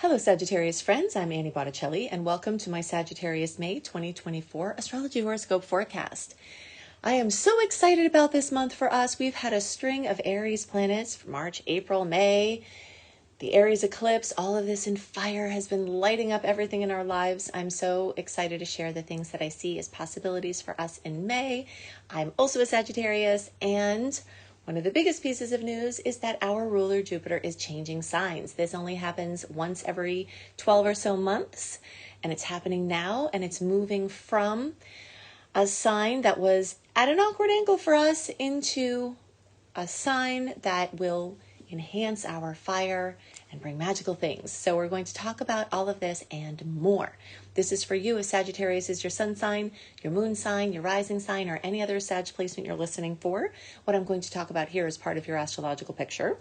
Hello Sagittarius friends, I'm Annie Botticelli and welcome to my Sagittarius May 2024 Astrology Horoscope Forecast. I am so excited about this month for us. We've had a string of Aries planets for March, April, May. The Aries eclipse, all of this in fire has been lighting up everything in our lives. I'm so excited to share the things that I see as possibilities for us in May. I'm also a Sagittarius, and one of the biggest pieces of news is that our ruler Jupiter is changing signs. This only happens once every 12 or so months, and it's happening now, and it's moving from a sign that was at an awkward angle for us into a sign that will enhance our fire and bring magical things. So we're going to talk about all of this and more. This is for you if Sagittarius is your sun sign, your moon sign, your rising sign, or any other Sag placement you're listening for. What I'm going to talk about here is part of your astrological picture.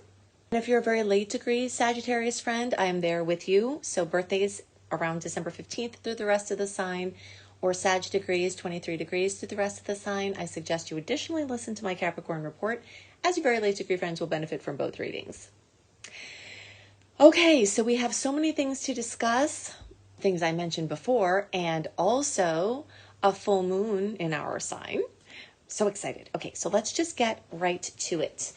And if you're a very late degree Sagittarius friend, I am there with you. So birthdays around December 15th through the rest of the sign, or Sag degrees, 23 degrees through the rest of the sign, I suggest you additionally listen to my Capricorn report, as your very late degree friends will benefit from both readings. Okay, so we have so many things to discuss, things I mentioned before, and also a full moon in our sign. So excited. Okay, so let's just get right to it.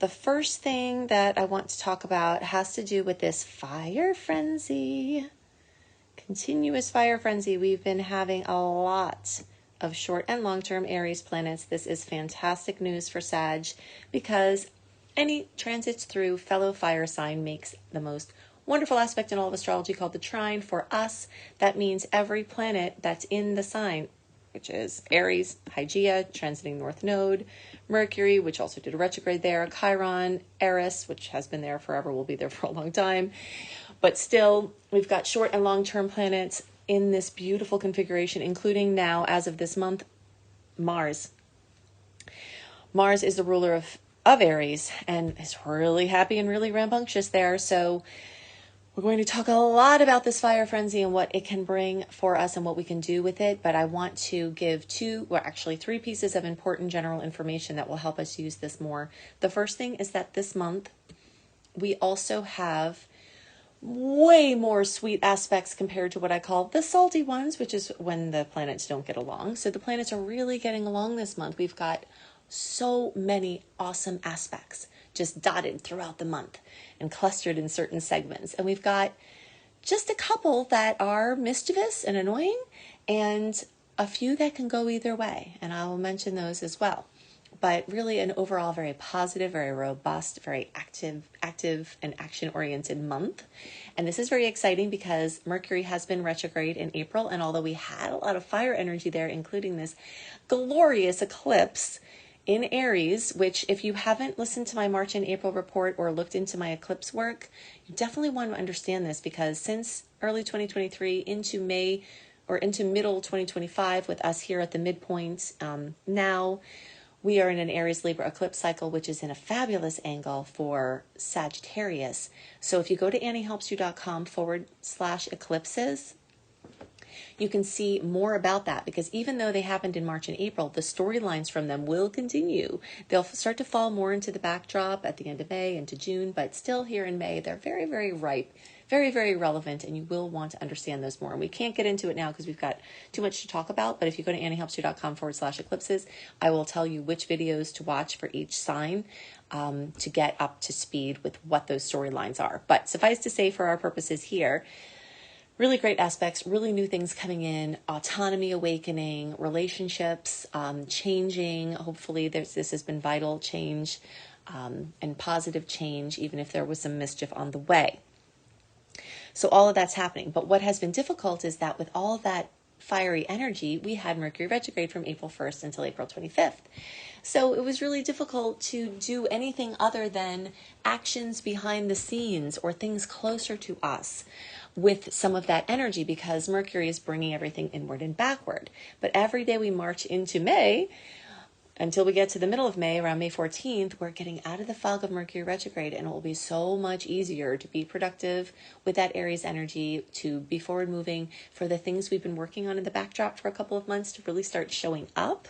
The first thing that I want to talk about has to do with this fire frenzy. Continuous fire frenzy. We've been having a lot of short and long-term Aries planets. This is fantastic news for Sag because any transits through fellow fire sign makes the most wonderful aspect in all of astrology called the trine. For us, that means every planet that's in the sign, which is Aries, Hygeia, transiting North Node, Mercury, which also did a retrograde there, Chiron, Eris, which has been there forever, will be there for a long time. But still, we've got short and long-term planets in this beautiful configuration, including now, as of this month, Mars. Mars is the ruler of Aries and is really happy and really rambunctious there. So we're going to talk a lot about this fire frenzy and what it can bring for us and what we can do with it. But I want to give three pieces of important general information that will help us use this more. The first thing is that this month, we also have way more sweet aspects compared to what I call the salty ones, which is when the planets don't get along. So the planets are really getting along this month. We've got so many awesome aspects just dotted throughout the month and clustered in certain segments. And we've got just a couple that are mischievous and annoying and a few that can go either way. And I will mention those as well. But really an overall very positive, very robust, very active and action-oriented month. And this is very exciting because Mercury has been retrograde in April. And although we had a lot of fire energy there, including this glorious eclipse in Aries, which if you haven't listened to my March and April report or looked into my eclipse work, you definitely want to understand this because since early 2023 into May or into middle 2025 with us here at the midpoint, now we are in an Aries Libra eclipse cycle, which is in a fabulous angle for Sagittarius. So if you go to anniehelpsyou.com/eclipses, you can see more about that because even though they happened in March and April, the storylines from them will continue. They'll start to fall more into the backdrop at the end of May into June, but still here in May, they're very, very ripe, very, very relevant, and you will want to understand those more. And we can't get into it now because we've got too much to talk about, but if you go to anniehelpsyou.com/eclipses, I will tell you which videos to watch for each sign to get up to speed with what those storylines are. But suffice to say for our purposes here, really great aspects, really new things coming in, autonomy awakening, relationships changing. Hopefully this has been vital change and positive change, even if there was some mischief on the way. So all of that's happening. But what has been difficult is that with all that fiery energy, we had Mercury retrograde from April 1st until April 25th. So it was really difficult to do anything other than actions behind the scenes or things closer to us with some of that energy because Mercury is bringing everything inward and backward. But every day we march into May, until we get to the middle of May, around May 14th, we're getting out of the fog of Mercury retrograde, and it will be so much easier to be productive with that Aries energy, to be forward moving for the things we've been working on in the backdrop for a couple of months to really start showing up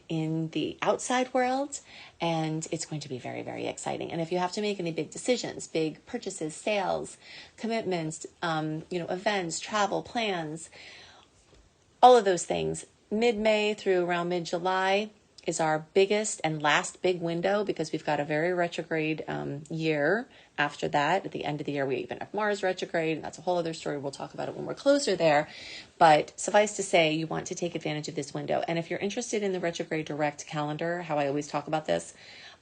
in the outside world, and it's going to be very, very exciting. And if you have to make any big decisions, big purchases, sales, commitments, events, travel plans, all of those things, mid-May through around mid-July is our biggest and last big window, because we've got a very retrograde year after that. At the end of the year, we even have Mars retrograde, and that's a whole other story. We'll talk about it when we're closer there. But suffice to say, you want to take advantage of this window. And if you're interested in the retrograde direct calendar, how I always talk about this,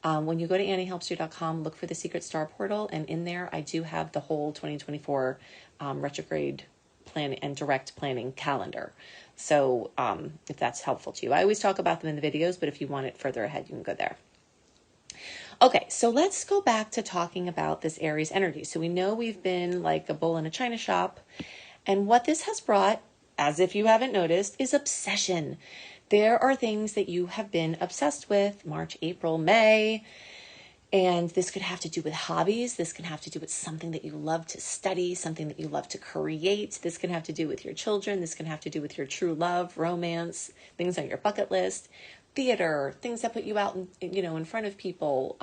when you go to AnnieHelpsYou.com, look for the Secret Star Portal, and in there I do have the whole 2024 retrograde plan and direct planning calendar. So if that's helpful to you, I always talk about them in the videos, but if you want it further ahead, you can go there. Okay, so let's go back to talking about this Aries energy. So we know we've been like a bull in a china shop, and what this has brought, as if you haven't noticed, is obsession. There are things that you have been obsessed with, March, April, May, and this could have to do with hobbies. This can have to do with something that you love to study, something that you love to create. This can have to do with your children. This can have to do with your true love, romance, things on your bucket list, theater, things that put you out, in front of people,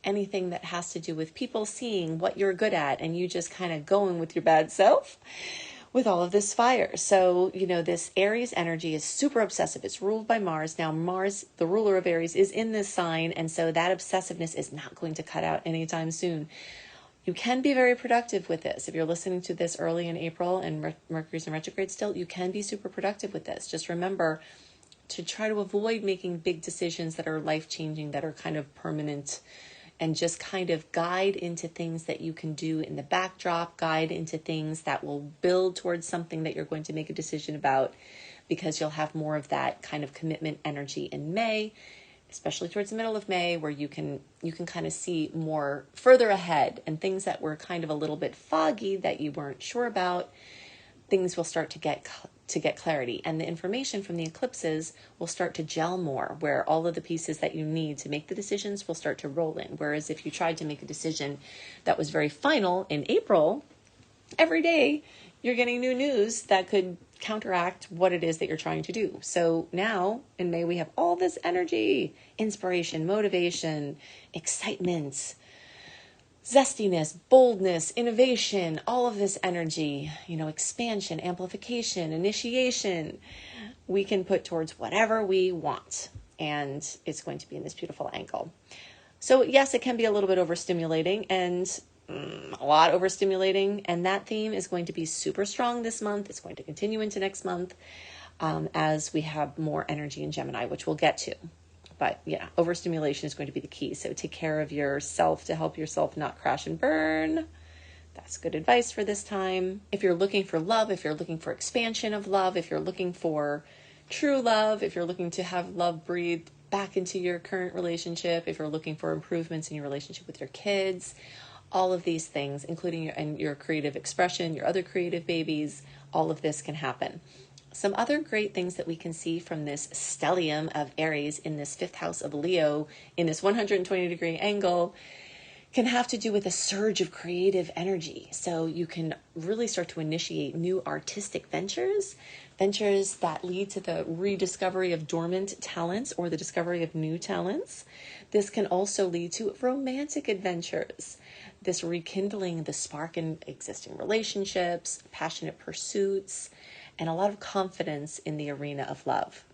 anything that has to do with people seeing what you're good at and you just kind of going with your bad self with all of this fire. So, this Aries energy is super obsessive. It's ruled by Mars. Now, Mars, the ruler of Aries, is in this sign, and so that obsessiveness is not going to cut out anytime soon. You can be very productive with this. If you're listening to this early in April and Mercury's in retrograde still, you can be super productive with this. Just remember to try to avoid making big decisions that are life-changing, that are kind of permanent, and just kind of guide into things that you can do in the backdrop, guide into things that will build towards something that you're going to make a decision about, because you'll have more of that kind of commitment energy in May, especially towards the middle of May, where you can kind of see more further ahead, and things that were kind of a little bit foggy that you weren't sure about, things will start to get clarity, and the information from the eclipses will start to gel more, where all of the pieces that you need to make the decisions will start to roll in. Whereas if you tried to make a decision that was very final in April, every day you're getting new news that could counteract what it is that you're trying to do. So now in May, we have all this energy, inspiration, motivation, excitement, zestiness, boldness, innovation, all of this energy, expansion, amplification, initiation, we can put towards whatever we want. And it's going to be in this beautiful angle. So yes, it can be a little bit overstimulating, and a lot overstimulating. And that theme is going to be super strong this month. It's going to continue into next month as we have more energy in Gemini, which we'll get to. But yeah, overstimulation is going to be the key. So take care of yourself to help yourself not crash and burn. That's good advice for this time. If you're looking for love, if you're looking for expansion of love, if you're looking for true love, if you're looking to have love breathe back into your current relationship, if you're looking for improvements in your relationship with your kids, all of these things, including your creative expression, your other creative babies, all of this can happen. Some other great things that we can see from this stellium of Aries in this fifth house of Leo, in this 120-degree angle, can have to do with a surge of creative energy. So you can really start to initiate new artistic ventures that lead to the rediscovery of dormant talents or the discovery of new talents. This can also lead to romantic adventures, this rekindling the spark in existing relationships, passionate pursuits, and a lot of confidence in the arena of love.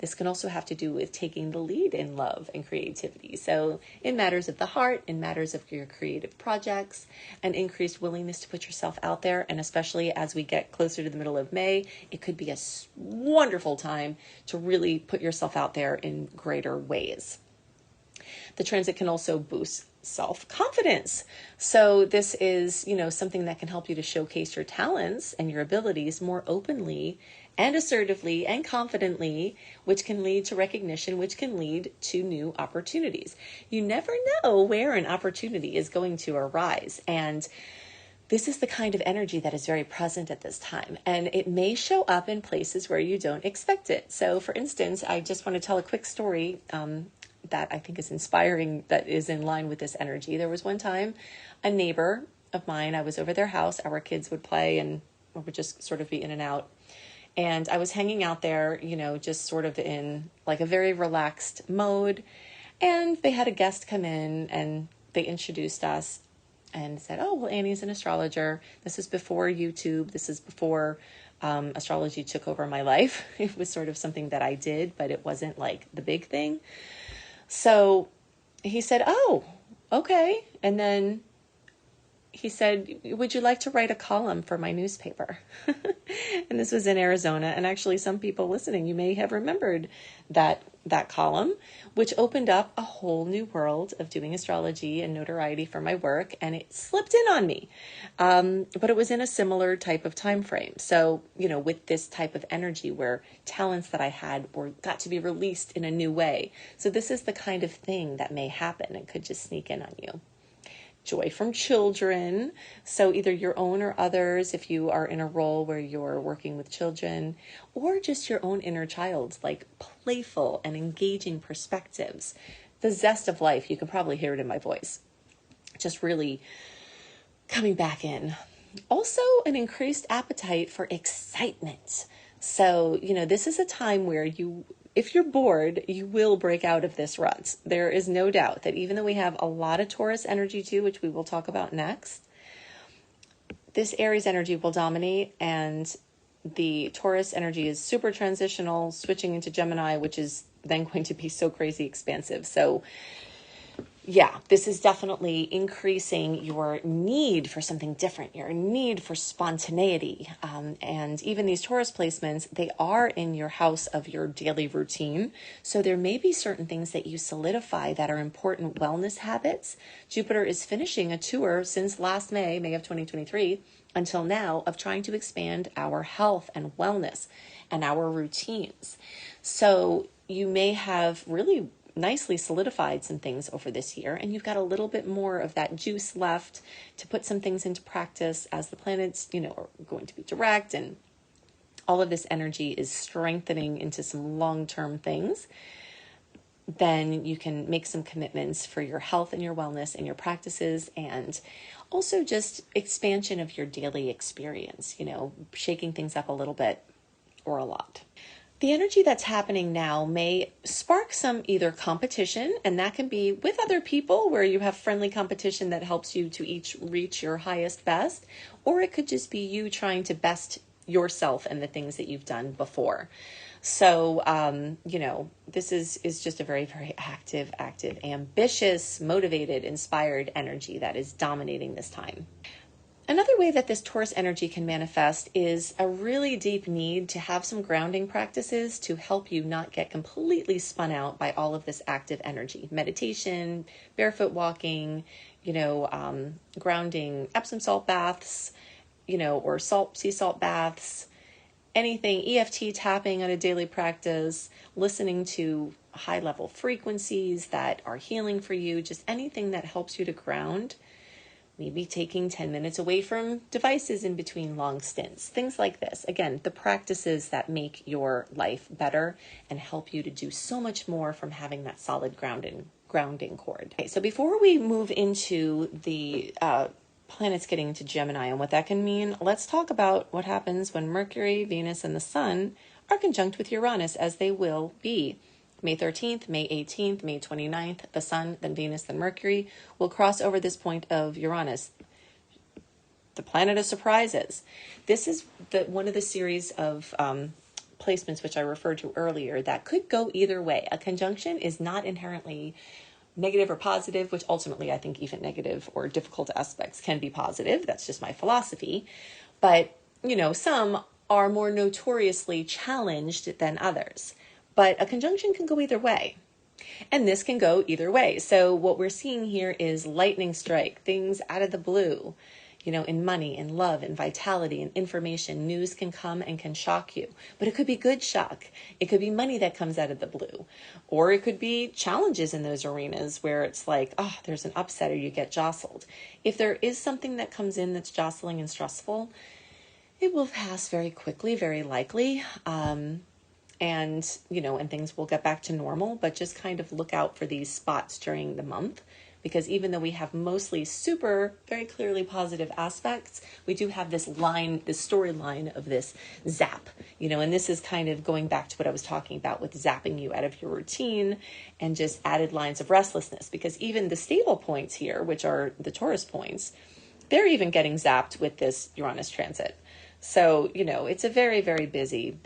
This can also have to do with taking the lead in love and creativity. So in matters of the heart, in matters of your creative projects, an increased willingness to put yourself out there. And especially as we get closer to the middle of May, it could be a wonderful time to really put yourself out there in greater ways. The transit can also boost self-confidence. So this is, something that can help you to showcase your talents and your abilities more openly and assertively and confidently, which can lead to recognition, which can lead to new opportunities. You never know where an opportunity is going to arise. And this is the kind of energy that is very present at this time. And it may show up in places where you don't expect it. So for instance, I just want to tell a quick story that I think is inspiring, that is in line with this energy. There was one time a neighbor of mine, I was over their house, our kids would play and would just sort of be in and out. And I was hanging out there, just sort of in like a very relaxed mode. And they had a guest come in and they introduced us and said, oh, well, Annie's an astrologer. This is before YouTube. This is before astrology took over my life. It was sort of something that I did, but it wasn't like the big thing. So he said, oh, okay. And then he said, would you like to write a column for my newspaper? And this was in Arizona. And actually some people listening, you may have remembered that column, which opened up a whole new world of doing astrology and notoriety for my work. And it slipped in on me. But it was in a similar type of time frame. So, with this type of energy where talents that I had got to be released in a new way. So this is the kind of thing that may happen. It could just sneak in on you. Joy from children. So either your own or others, if you are in a role where you're working with children, or just your own inner child, like playful and engaging perspectives. The zest of life, you can probably hear it in my voice, just really coming back in. Also an increased appetite for excitement. So, this is a time where if you're bored, you will break out of this rut. There is no doubt that even though we have a lot of Taurus energy too, which we will talk about next, this Aries energy will dominate, and the Taurus energy is super transitional, switching into Gemini, which is then going to be so crazy expansive. So yeah, this is definitely increasing your need for something different, your need for spontaneity. And even these Taurus placements, they are in your house of your daily routine. So there may be certain things that you solidify that are important wellness habits. Jupiter is finishing a tour since last May of 2023, until now, of trying to expand our health and wellness and our routines. So you may have really nicely solidified some things over this year, and you've got a little bit more of that juice left to put some things into practice as the planets, are going to be direct, and all of this energy is strengthening into some long-term things. Then you can make some commitments for your health and your wellness and your practices, and also just expansion of your daily experience, shaking things up a little bit or a lot. The energy that's happening now may spark some either competition, and that can be with other people where you have friendly competition that helps you to each reach your highest best, or it could just be you trying to best yourself and the things that you've done before. So, this is just a very, very active, ambitious, motivated, inspired energy that is dominating this time. Another way that this Taurus energy can manifest is a really deep need to have some grounding practices to help you not get completely spun out by all of this active energy. Meditation, barefoot walking, grounding, Epsom salt baths, or sea salt baths, anything, EFT tapping on a daily practice, listening to high level frequencies that are healing for you, just anything that helps you to ground. Maybe taking 10 minutes away from devices in between long stints, things like this. Again, the practices that make your life better and help you to do so much more from having that solid grounding cord. Okay, so before we move into the planets getting into Gemini and what that can mean, let's talk about what happens when Mercury, Venus, and the Sun are conjunct with Uranus, as they will be. May 13th, May 18th, May 29th, the Sun, then Venus, then Mercury will cross over this point of Uranus, the planet of surprises. This is one of the series of placements which I referred to earlier that could go either way. A conjunction is not inherently negative or positive, which ultimately I think even negative or difficult aspects can be positive. That's just my philosophy. But, some are more notoriously challenged than others. But a conjunction can go either way. And this can go either way. So what we're seeing here is lightning strike, things out of the blue, in money, in love, in vitality, in information. News can come and can shock you. But it could be good shock. It could be money that comes out of the blue. Or it could be challenges in those arenas where it's like, there's an upset or you get jostled. If there is something that comes in that's jostling and stressful, it will pass very quickly, very likely. And things will get back to normal, but just kind of look out for these spots during the month because even though we have mostly super, very clearly positive aspects, we do have this line, this storyline of this zap, and this is kind of going back to what I was talking about with zapping you out of your routine and just added lines of restlessness, because even the stable points here, which are the Taurus points, they're even getting zapped with this Uranus transit. So, it's a very, very busy,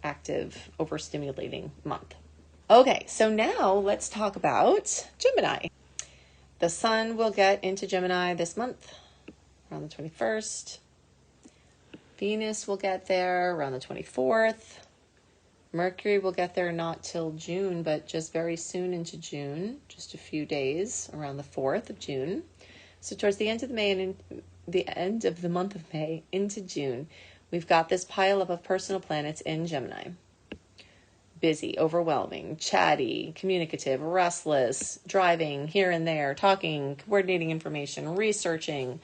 active, overstimulating month. Okay, so now let's talk about Gemini. The sun will get into Gemini this month, around the 21st. Venus will get there around the 24th. Mercury will get there not till June, but just very soon into June, just a few days, around the 4th of June. So towards the end of May and in the end of the month of May into June, we've got this pileup of personal planets in Gemini. Busy, overwhelming, chatty, communicative, restless, driving here and there, talking, coordinating information, researching,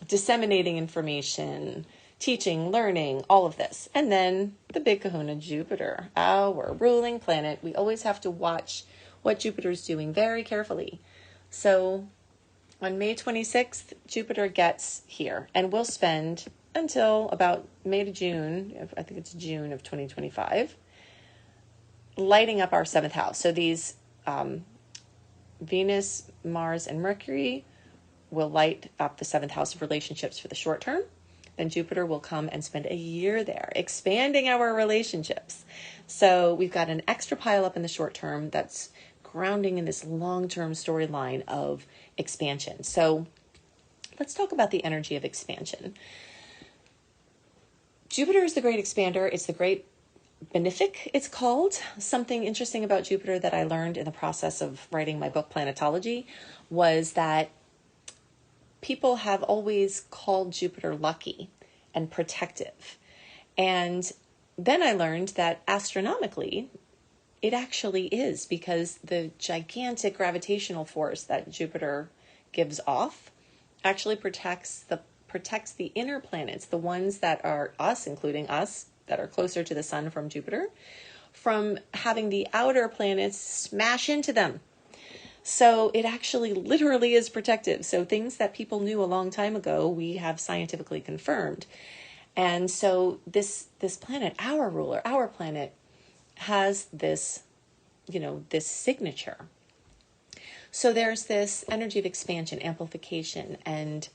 disseminating information, teaching, learning, all of this. And then the big kahuna, Jupiter, our ruling planet. We always have to watch what Jupiter's doing very carefully. So on May 26th, Jupiter gets here and will spend until about May to June, I think it's June of 2025, lighting up our 7th house. So these Venus, Mars, and Mercury will light up the 7th house of relationships for the short term. Then Jupiter will come and spend a year there, expanding our relationships. So we've got an extra pile up in the short term that's grounding in this long-term storyline of expansion. So let's talk about the energy of expansion. Jupiter is the great expander. It's the great benefic, it's called. Something interesting about Jupiter that I learned in the process of writing my book, Planetology, was that people have always called Jupiter lucky and protective. And then I learned that astronomically, it actually is, because the gigantic gravitational force that Jupiter gives off actually protects the inner planets, the ones that are us, including us, that are closer to the sun from Jupiter, from having the outer planets smash into them. So it actually literally is protective. So things that people knew a long time ago, we have scientifically confirmed. And so this planet, our ruler, our planet, has this, this signature. So there's this energy of expansion, amplification, and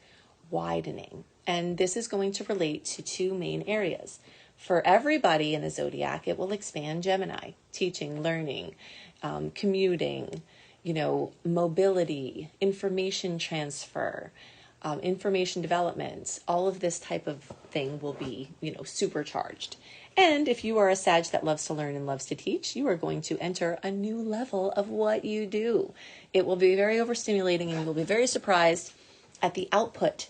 widening. And this is going to relate to two main areas. For everybody in the zodiac, it will expand Gemini, teaching, learning, commuting, mobility, information transfer, information development. All of this type of thing will be, supercharged. And if you are a Sag that loves to learn and loves to teach, you are going to enter a new level of what you do. It will be very overstimulating, and you will be very surprised at the output.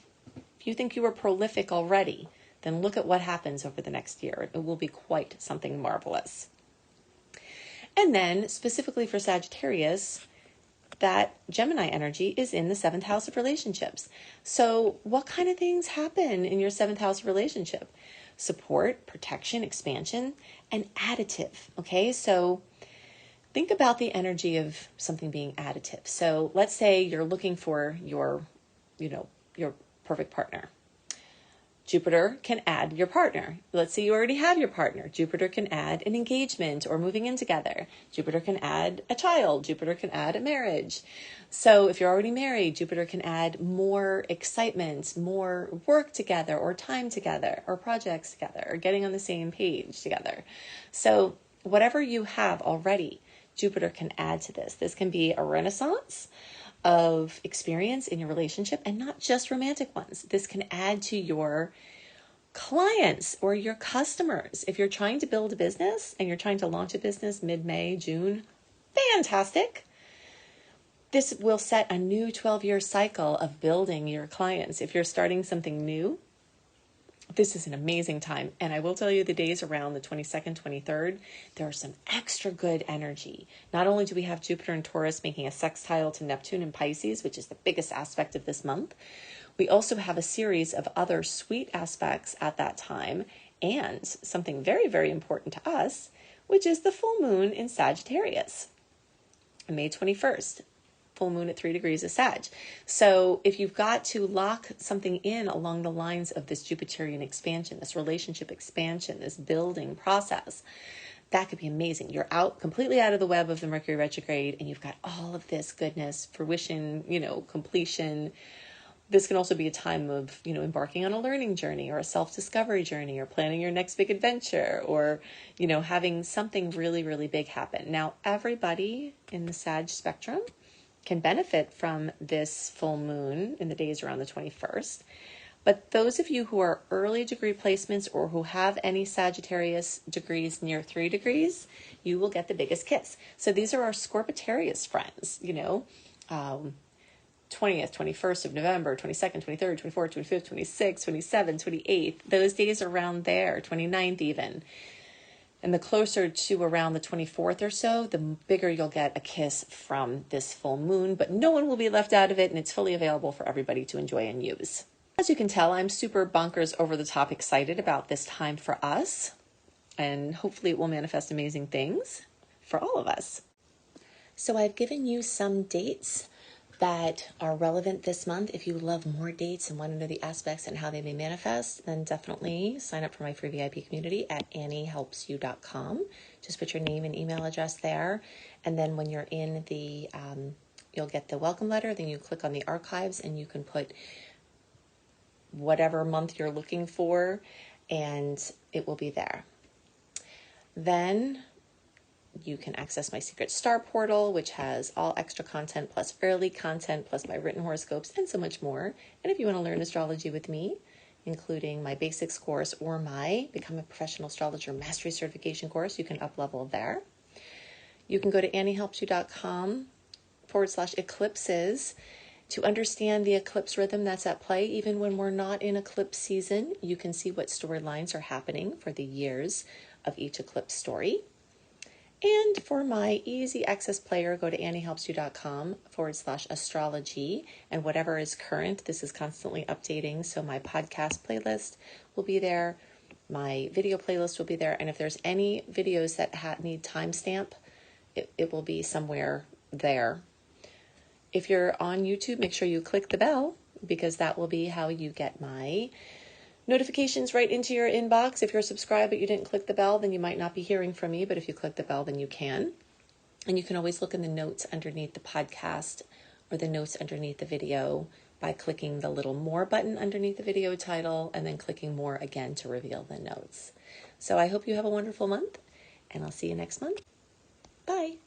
If you think you were prolific already, then look at what happens over the next year. It will be quite something marvelous. And then specifically for Sagittarius, that Gemini energy is in the 7th house of relationships. So what kind of things happen in your 7th house relationship? Support, protection, expansion, and additive. Okay, so think about the energy of something being additive. So let's say you're looking for your perfect partner. Jupiter can add your partner. Let's say you already have your partner. Jupiter can add an engagement or moving in together. Jupiter can add a child. Jupiter can add a marriage. So if you're already married, Jupiter can add more excitement, more work together, or time together, or projects together, or getting on the same page together. So whatever you have already, Jupiter can add to this. This can be a renaissance of experience in your relationship, and not just romantic ones. This can add to your clients or your customers. If you're trying to build a business and you're trying to launch a business mid-May, June, fantastic. This will set a new 12-year cycle of building your clients. If you're starting something new, this is an amazing time. And I will tell you, the days around the 22nd, 23rd, there are some extra good energy. Not only do we have Jupiter and Taurus making a sextile to Neptune and Pisces, which is the biggest aspect of this month, we also have a series of other sweet aspects at that time, and something very, very important to us, which is the full moon in Sagittarius, May 21st. full moon at 3 degrees of Sag. So if you've got to lock something in along the lines of this Jupiterian expansion, this relationship expansion, this building process, that could be amazing. You're completely out of the web of the Mercury retrograde, and you've got all of this goodness, fruition, completion. This can also be a time of, embarking on a learning journey or a self-discovery journey or planning your next big adventure or, having something really, really big happen. Now, everybody in the Sag spectrum can benefit from this full moon in the days around the 21st. But those of you who are early degree placements or who have any Sagittarius degrees near 3 degrees, you will get the biggest kiss. So these are our Scorpitarius friends, 20th, 21st of November, 22nd, 23rd, 24th, 25th, 26th, 27th, 28th, those days around there, 29th even. And the closer to around the 24th or so, the bigger you'll get a kiss from this full moon, but no one will be left out of it, and it's fully available for everybody to enjoy and use. As you can tell, I'm super bonkers over the top excited about this time for us, and hopefully it will manifest amazing things for all of us. So I've given you some dates that are relevant this month. If you love more dates and want to know the aspects and how they may manifest, then definitely sign up for my free VIP community at anniehelpsyou.com. Just put your name and email address there. And then when you're in the, you'll get the welcome letter. Then you click on the archives and you can put whatever month you're looking for and it will be there. Then you can access my secret star portal, which has all extra content plus early content plus my written horoscopes and so much more. And if you want to learn astrology with me, including my basics course or my Become a Professional Astrologer Mastery Certification course, you can up level there. You can go to anniehelpsyou.com/eclipses to understand the eclipse rhythm that's at play. Even when we're not in eclipse season, you can see what storylines are happening for the years of each eclipse story. And for my easy access player, go to anniehelpsyou.com/astrology, and whatever is current, this is constantly updating. So my podcast playlist will be there. My video playlist will be there. And if there's any videos that need timestamp, it will be somewhere there. If you're on YouTube, make sure you click the bell because that will be how you get my notifications right into your inbox. If you're subscribed but you didn't click the bell, then you might not be hearing from me, but if you click the bell, then you can. And you can always look in the notes underneath the podcast or the notes underneath the video by clicking the little more button underneath the video title and then clicking more again to reveal the notes. So I hope you have a wonderful month, and I'll see you next month. Bye.